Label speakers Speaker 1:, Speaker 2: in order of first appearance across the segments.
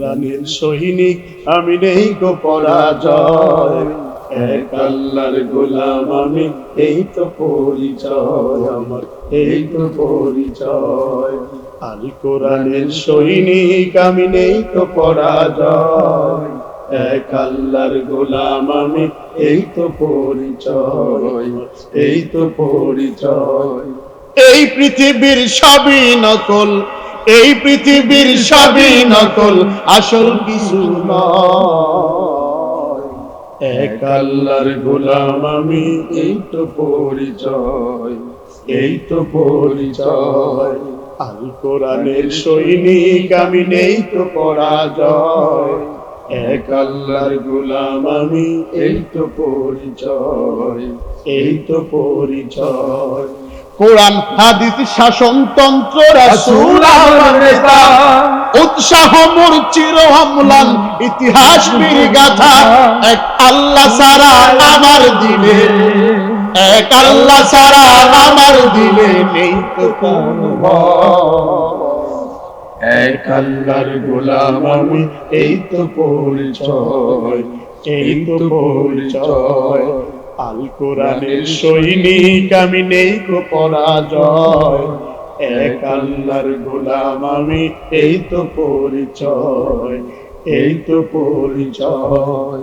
Speaker 1: কোরআনের সৈনিক আমি নেই গো পরাজয়, এক আল্লাহর গোলাম আমি, এই তো পরিচয় আমার, এই তো পরিচয়। আল কোরআনের সৈনিক আমি নেই তো পরাজয়, এক আল্লাহর গোলাম আমি, এই তো পরিচয়, এই তো পরিচয়। এই পৃথিবীর সবই নকল, এই পৃথিবীর সবই নকল, আসল কিছু নয়, এক আল্লাহর গোলাম আমি, এই তো পরিচয়, এই তো পরিচয়। আল কোরআনের সৈনিক আমি নেই তো পরাজয়, এক আল্লাহর গোলাম আমি, এই তো পরিচয়, এই তো পরিচয়। কোরআন হাদিস শাসনতন্ত্র রাসূল আমার নেতা, উৎসাহ মোর চির অম্লান ইতিহাস বীর গাথা, এক আল্লাহ সারা আমার দিলে, এক আল্লাহ সারা আমার দিলে নেই তো কোনো ভয়, এক আল্লাহর গোলাম আমি, এই তো পরিচয়, এই তো পরিচয়। আল কোরআনের সৈনিক আমি নেই গো পরাজয়, এক আল্লাহর গোলাম আমি, এই তো পরিচয়, এই তো পরিচয়।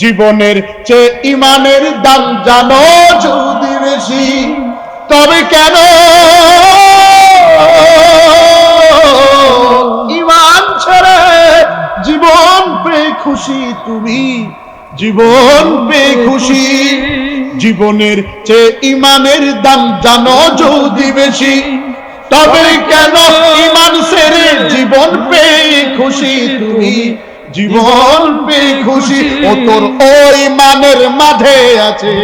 Speaker 1: জীবনের চেয়ে ইমানের দাম জানো যদি বেশি, তবে কেন ইমান ছেড়ে জীবন পেয়ে খুশি তুমি, জীবন পেয়ে খুশি। জীবনের চেয়ে ইমানের দাম জানো যদি বেশি, তবে কেন ইমান ছেড়ে জীবন পেয়ে খুশি তুমি, জীবন পেয়ে খুশি। ও তোর ওই ইমানের মাঝে আছে,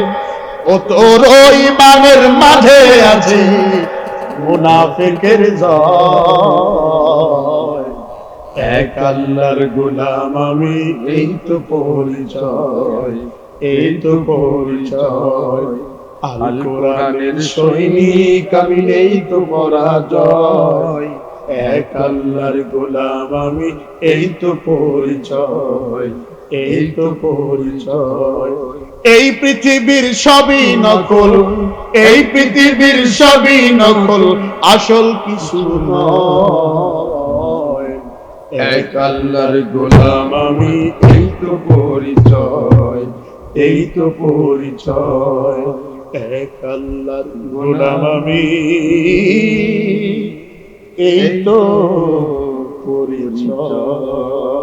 Speaker 1: ও তোর ওই ইমানের মাঝে আছে মুনাফিকের জয়, এক আল্লাহর গোলাম আমি, এই তো পরিচয়, এই তো পরিচয়। আল কোরআনের সৈনিক আমি নেই তো পরাজয়, এক আল্লাহর গোলাম আমি, এই তো পরিচয়, এই তো পরিচয়। এই পৃথিবীর সবই নকল, এই পৃথিবীর সবই নকল, আসল কিছু নয়, এক আল্লাহর গোলাম আমি, এই তো পরিচয়, এই তো পরিচয়। এক আল্লাহর গোলাম আমি, এই তো পরিচয়।